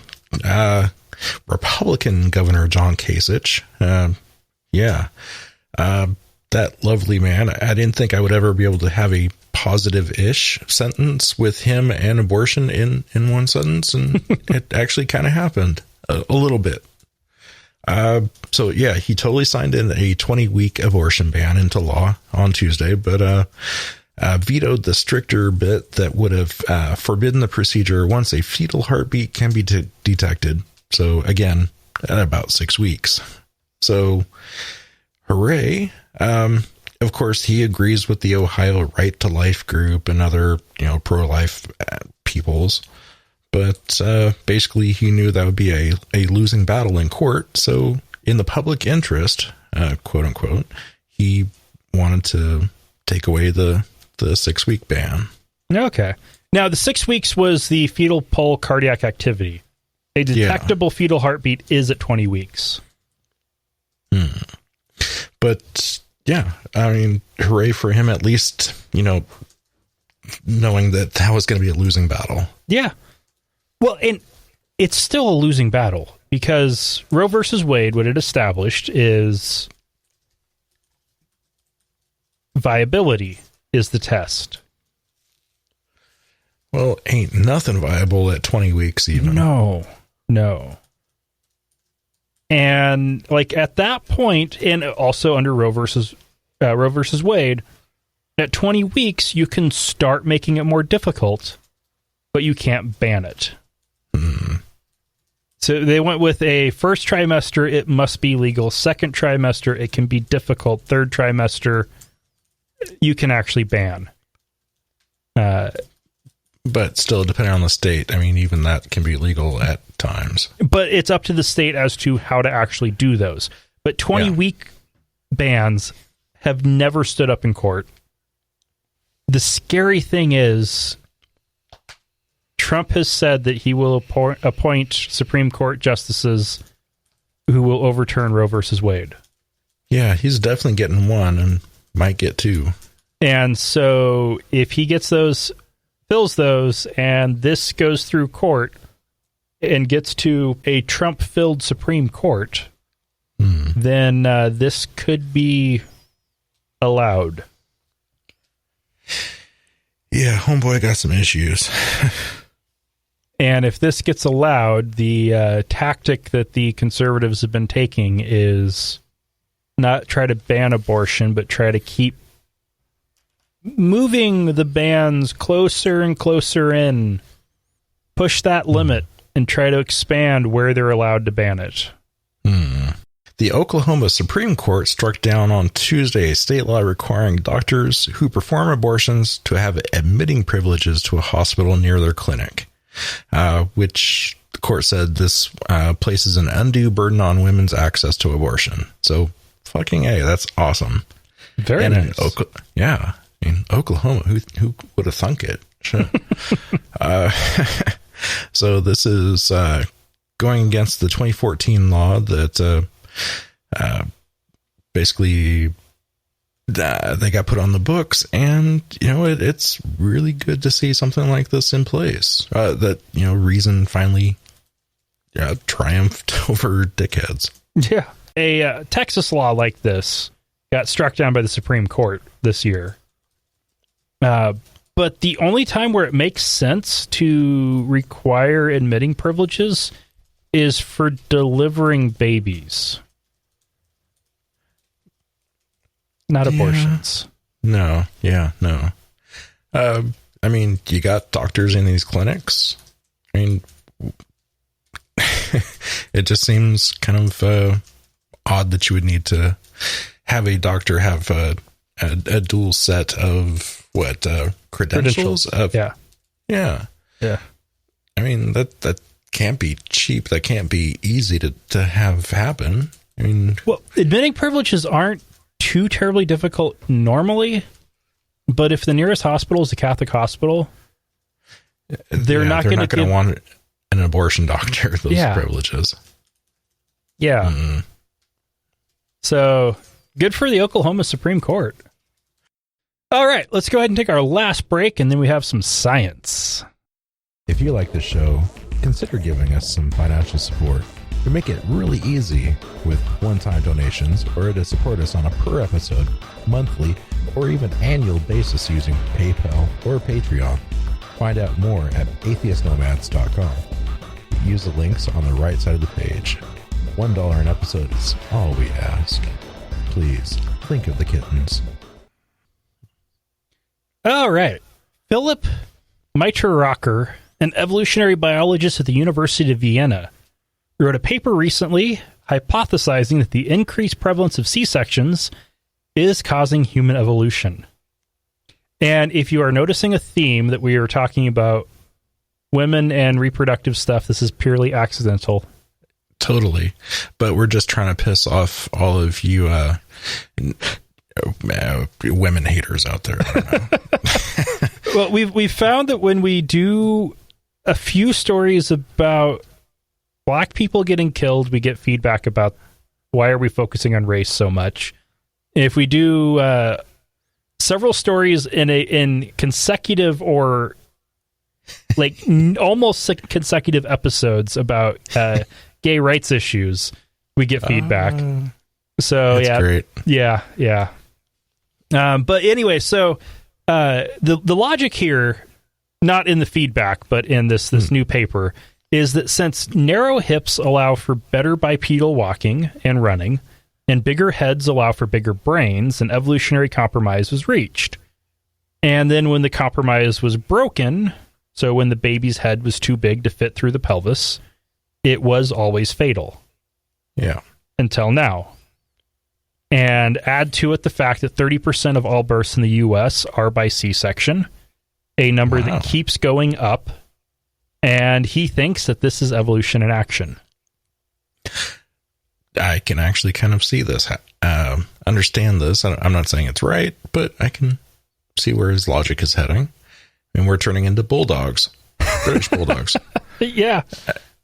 Republican Governor John Kasich, that lovely man. I didn't think I would ever be able to have a positive-ish sentence with him and abortion in one sentence, and it actually kind of happened a little bit. So yeah, he totally signed in a 20-week abortion ban into law on Tuesday, but vetoed the stricter bit that would have forbidden the procedure once a fetal heartbeat can be detected. So again, at about 6 weeks. So hooray. Of course, he agrees with the Ohio Right to Life group and other, you know, pro-life peoples. But basically, he knew that would be a losing battle in court. So in the public interest, quote unquote, he wanted to take away the 6-week ban. Okay. Now, the 6 weeks was the fetal pulse cardiac activity. A detectable fetal heartbeat is at 20 weeks. But yeah, I mean, hooray for him, at least, you know, knowing that was going to be a losing battle. Yeah. Well, and it's still a losing battle because Roe versus Wade, what it established is viability is the test. Well, ain't nothing viable at 20 weeks even. No. And like at that point, and also under Roe versus Wade, at 20 weeks, you can start making it more difficult, but you can't ban it. So they went with a first trimester, it must be legal. Second trimester, it can be difficult. Third trimester, you can actually ban. But still, depending on the state, I mean, even that can be legal at times. But it's up to the state as to how to actually do those. But 20-week bans have never stood up in court. The scary thing is Trump has said that he will appoint Supreme Court justices who will overturn Roe versus Wade. Yeah, he's definitely getting one and might get two. And so if he gets those, fills those, and this goes through court and gets to a Trump-filled Supreme Court, then this could be allowed. Yeah, homeboy got some issues. And if this gets allowed, the tactic that the conservatives have been taking is not try to ban abortion, but try to keep moving the bans closer and closer in, push that limit, and try to expand where they're allowed to ban it. The Oklahoma Supreme Court struck down on Tuesday a state law requiring doctors who perform abortions to have admitting privileges to a hospital near their clinic, which the court said this places an undue burden on women's access to abortion. So fucking A, that's awesome. Very nice. Yeah. In Oklahoma, who would have thunk it? Shit. So this is going against the 2014 law that basically they got put on the books, and it's really good to see something like this in place. That reason finally triumphed over dickheads. Yeah, a Texas law like this got struck down by the Supreme Court this year. But the only time where it makes sense to require admitting privileges is for delivering babies, not abortions. No. I mean, you got doctors in these clinics. I mean, it just seems kind of odd that you would need to have a doctor have a dual set of credentials. Yeah. I mean, that can't be cheap. That can't be easy to have happen. I mean, well, admitting privileges aren't too terribly difficult normally, but if the nearest hospital is a Catholic hospital, they're not going to want an abortion doctor those privileges. Yeah. Mm. So good for the Oklahoma Supreme Court. All right, let's go ahead and take our last break, and then we have some science. If you like the show, consider giving us some financial support. We make it really easy with one-time donations or to support us on a per-episode, monthly, or even annual basis using PayPal or Patreon. Find out more at atheistnomads.com. Use the links on the right side of the page. $1 an episode is all we ask. Please, think of the kittens. All right. Philip Meitner-Rocker, an evolutionary biologist at the University of Vienna, wrote a paper recently hypothesizing that the increased prevalence of C-sections is causing human evolution. And if you are noticing a theme that we are talking about women and reproductive stuff, this is purely accidental. Totally. But we're just trying to piss off all of you women haters out there. I don't know. Well, we've found that when we do a few stories about Black people getting killed, we get feedback about why are we focusing on race so much. If we do several stories in consecutive or like almost consecutive episodes about gay rights issues, we get feedback. So that's great. Yeah. But anyway, so the logic here, not in the feedback, but in this new paper, is that since narrow hips allow for better bipedal walking and running, and bigger heads allow for bigger brains, an evolutionary compromise was reached. And then when the compromise was broken, so when the baby's head was too big to fit through the pelvis, it was always fatal. Yeah. Until now. And add to it the fact that 30% of all births in the U.S. are by C-section, a number that keeps going up, and he thinks that this is evolution in action. I can actually kind of see this, understand this. I'm not saying it's right, but I can see where his logic is heading. And we're turning into bulldogs, British bulldogs. Yeah.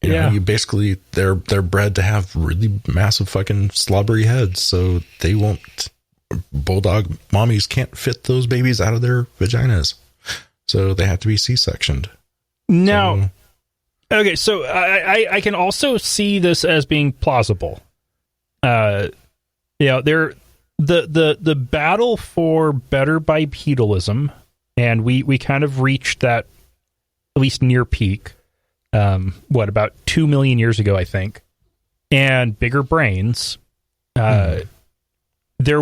You know, you basically, they're bred to have really massive fucking slobbery heads, so they won't, bulldog mommies can't fit those babies out of their vaginas. So they have to be C-sectioned. Now, okay, so I can also see this as being plausible. The battle for better bipedalism, and we kind of reached that at least near peak. About 2 million years ago, I think, and bigger brains. There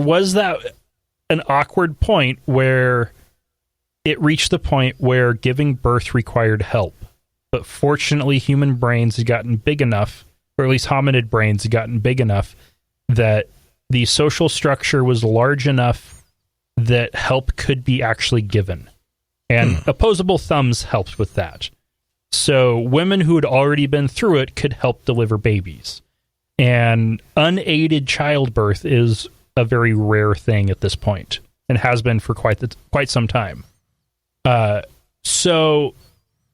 was an awkward point where it reached the point where giving birth required help. But fortunately, human brains had gotten big enough, or at least hominid brains had gotten big enough, that the social structure was large enough that help could be actually given. And opposable thumbs helped with that. So women who had already been through it could help deliver babies. And unaided childbirth is a very rare thing at this point, and has been for quite some time. So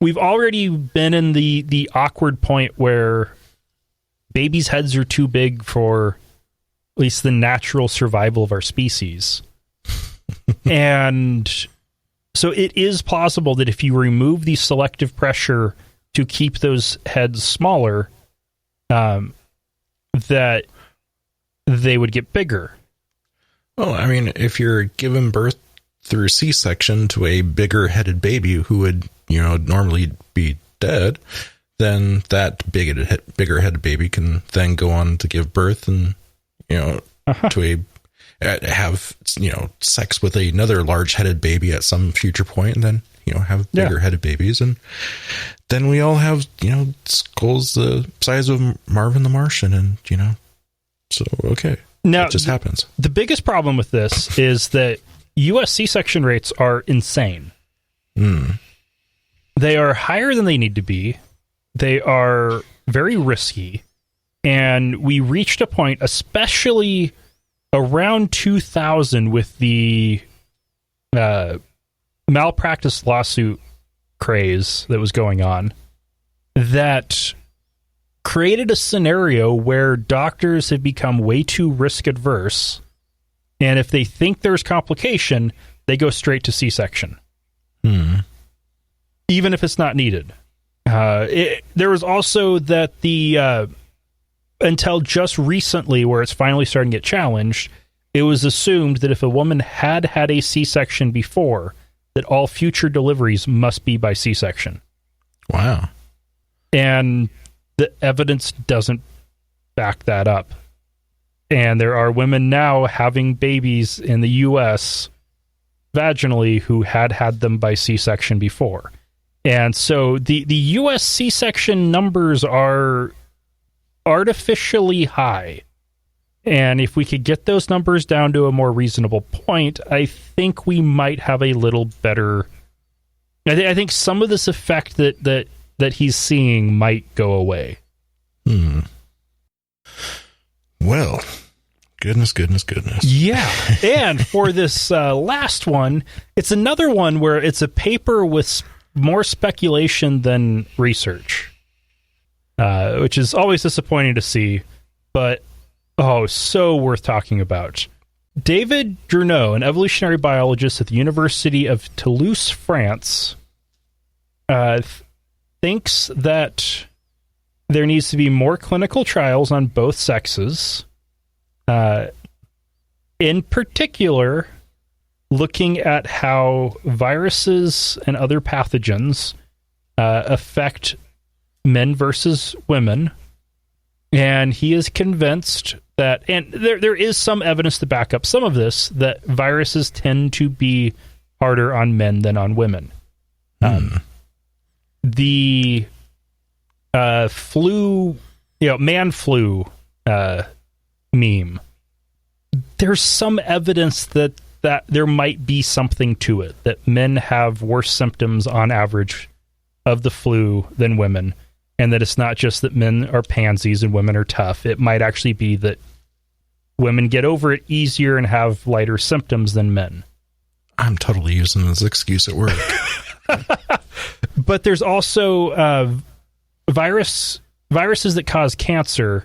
we've already been in the awkward point where babies' heads are too big for at least the natural survival of our species. And so it is possible that if you remove the selective pressure to keep those heads smaller, that they would get bigger. Well, I mean, if you're giving birth through C-section to a bigger-headed baby who would, normally be dead, then that bigger-headed baby can then go on to give birth and, to have sex with another large-headed baby at some future point, and then have bigger-headed babies, and then we all have skulls the size of Marvin the Martian, and so okay, now it just happens. The biggest problem with this is that U.S. C-section rates are insane. They are higher than they need to be. They are very risky, and we reached a point, especially around 2000 with the malpractice lawsuit craze that was going on, that created a scenario where doctors have become way too risk adverse, and if they think there's complication, they go straight to C-section. Even if it's not needed. There was also that the until just recently, where it's finally starting to get challenged, it was assumed that if a woman had had a C-section before, that all future deliveries must be by C-section. Wow. And the evidence doesn't back that up. And there are women now having babies in the U.S. vaginally who had them by C-section before. And so the U.S. C-section numbers are artificially high. And if we could get those numbers down to a more reasonable point, I think we might have a little better... I think some of this effect that he's seeing might go away. Well, goodness. Yeah. And for this last one, it's another one where it's a paper with more speculation than research, which is always disappointing to see, but so worth talking about. David Journeau, an evolutionary biologist at the University of Toulouse, France, thinks that there needs to be more clinical trials on both sexes, in particular, looking at how viruses and other pathogens affect men versus women. And he is convinced that, and there is some evidence to back up some of this, that viruses tend to be harder on men than on women. The flu, man flu meme, there's some evidence that there might be something to it, that men have worse symptoms on average of the flu than women, and that it's not just that men are pansies and women are tough. It might actually be that women get over it easier and have lighter symptoms than men. I'm totally using this excuse at work. But there's also viruses that cause cancer.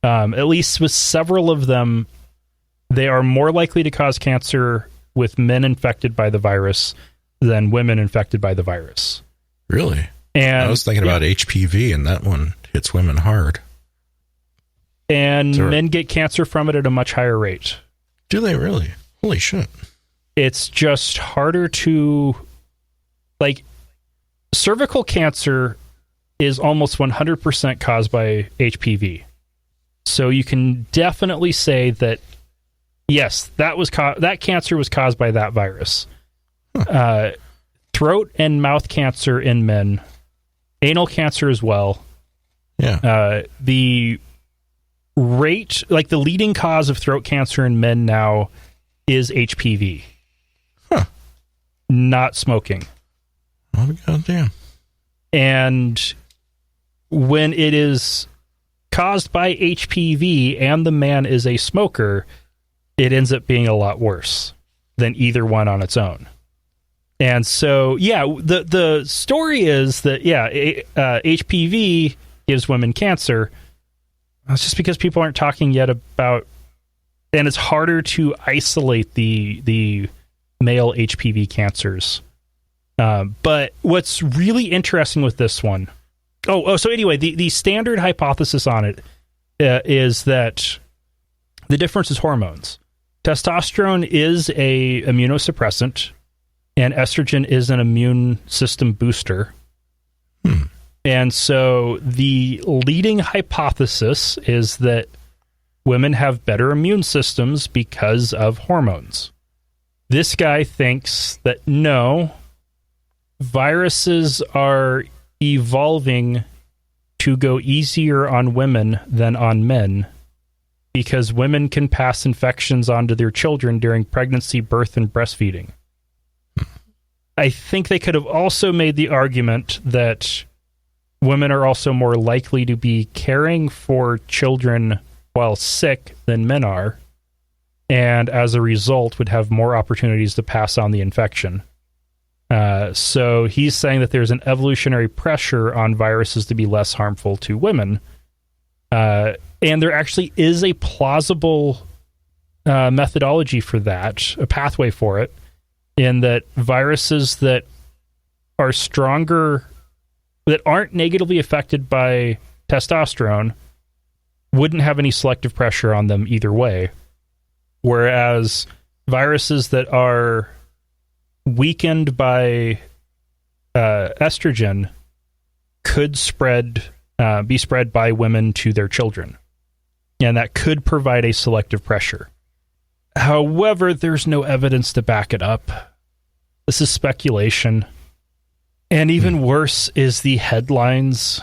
At least with several of them, they are more likely to cause cancer with men infected by the virus than women infected by the virus. Really? And I was thinking about HPV, and that one hits women hard. And men get cancer from it at a much higher rate. Do they really? Holy shit. It's just harder to... cervical cancer is almost 100% caused by HPV. So you can definitely say that, yes, that cancer was caused by that virus. Throat and mouth cancer in men, anal cancer as well. Yeah. The rate, the leading cause of throat cancer in men now is HPV. Huh. Not smoking. Oh, goddamn. And when it is caused by HPV and the man is a smoker, it ends up being a lot worse than either one on its own. And so, yeah, the story is that, HPV gives women cancer. It's just because people aren't talking yet about, and it's harder to isolate the male HPV cancers. But what's really interesting with this one, so anyway, the standard hypothesis on it is that the difference is hormones. Testosterone is a immunosuppressant, and estrogen is an immune system booster. And so the leading hypothesis is that women have better immune systems because of hormones. This guy thinks that no, viruses are evolving to go easier on women than on men because women can pass infections onto their children during pregnancy, birth, and breastfeeding. I think they could have also made the argument that women are also more likely to be caring for children while sick than men are, and as a result would have more opportunities to pass on the infection. So he's saying that there's an evolutionary pressure on viruses to be less harmful to women. And there actually is a plausible methodology for that, a pathway for it, in that viruses that are stronger, that aren't negatively affected by testosterone, wouldn't have any selective pressure on them either way. Whereas viruses that are weakened by estrogen could be spread by women to their children. And that could provide a selective pressure. However, there's no evidence to back it up. This is speculation. And even worse is the headlines.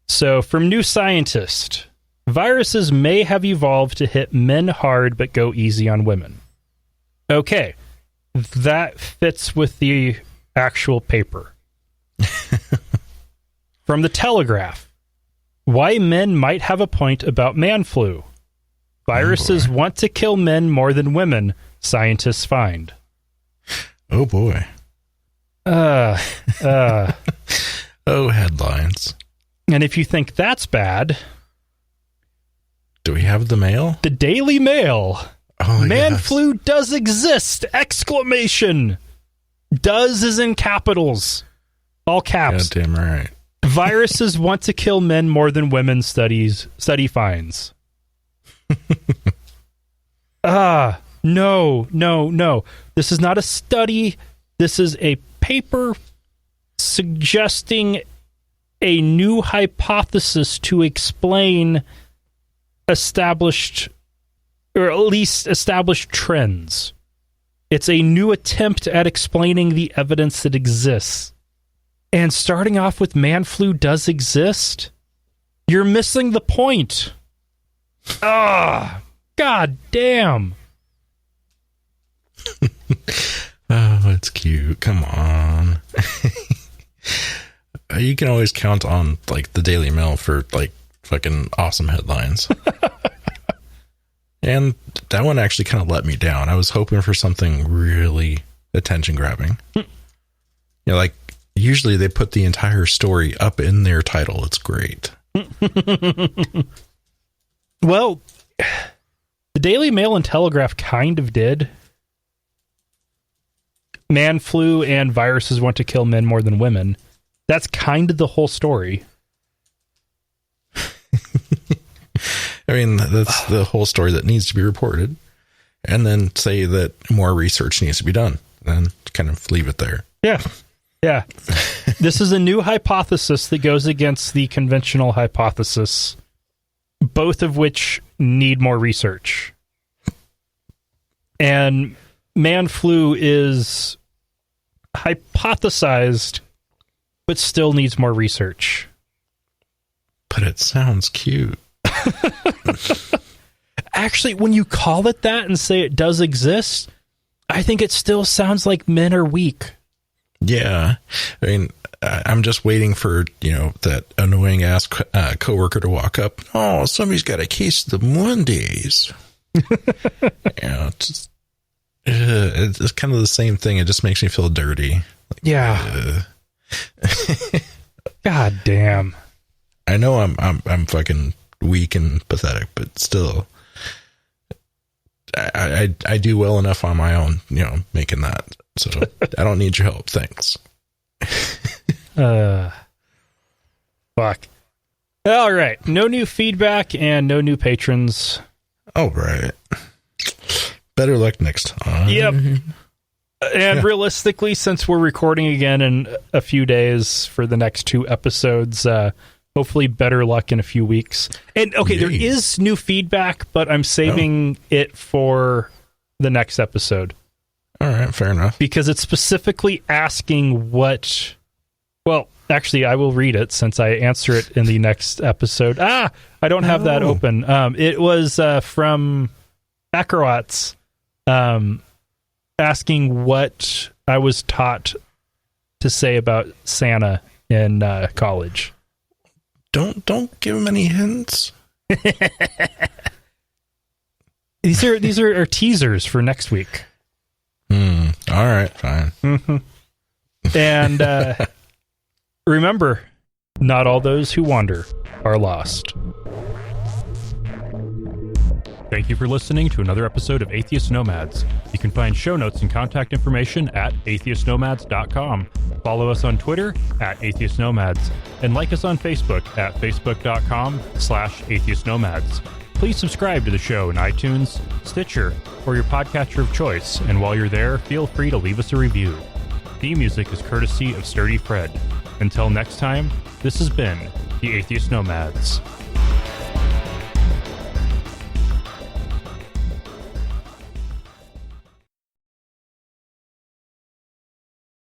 So, from New Scientist, viruses may have evolved to hit men hard but go easy on women. Okay, that fits with the actual paper. From the Telegraph, why men might have a point about man flu. Viruses want to kill men more than women, scientists find. Oh boy. Oh, headlines. And if you think that's bad, do we have the Mail? The Daily Mail. Oh, man yes. flu does exist! Exclamation! Does is in capitals. All caps. Goddamn right. Viruses want to kill men more than women, study finds. No. This is not a study. This is a paper suggesting a new hypothesis to explain established, or at least established trends. It's a new attempt at explaining the evidence that exists. And starting off with man flu does exist? You're missing the point. God damn. Oh, that's cute. Come on. You can always count on like the Daily Mail for like fucking awesome headlines. And that one actually kind of let me down. I was hoping for something really attention grabbing. Like usually they put the entire story up in their title. It's great. Well, the Daily Mail and Telegraph kind of did. Man flu and viruses want to kill men more than women. That's kind of the whole story. I mean, that's the whole story that needs to be reported. And then say that more research needs to be done. Then kind of leave it there. Yeah. This is a new hypothesis that goes against the conventional hypothesis, both of which need more research. And man flu is hypothesized, but still needs more research. But it sounds cute. Actually, when you call it that and say it does exist, I think it still sounds like men are weak. Yeah. I mean, I'm just waiting for, that annoying ass coworker to walk up. Oh, somebody's got a case of the Mondays. It's kind of the same thing. It just makes me feel dirty. Like, yeah. God damn. I know I'm fucking weak and pathetic, but still, I do well enough on my own, making that. So I don't need your help. Thanks. Fuck. All right. No new feedback and no new patrons. All right. Better luck next time. Yep. And realistically, since we're recording again in a few days for the next 2 episodes, hopefully better luck in a few weeks. And okay, there is new feedback, but I'm saving it for the next episode. All right, fair enough. Because it's specifically asking what... Well, actually, I will read it since I answer it in the next episode. I don't have that open. It was from Acroats asking what I was taught to say about Santa in college. Don't give him any hints. These are our teasers for next week. All right, fine. Mm-hmm. And remember, not all those who wander are lost. Thank you for listening to another episode of Atheist Nomads. You can find show notes and contact information at atheistnomads.com. Follow us on Twitter at Atheist Nomads, and like us on Facebook at facebook.com/Atheist Nomads. Please subscribe to the show in iTunes, Stitcher, or your podcatcher of choice, and while you're there, feel free to leave us a review. Theme music is courtesy of Sturdy Fred. Until next time, this has been the Atheist Nomads.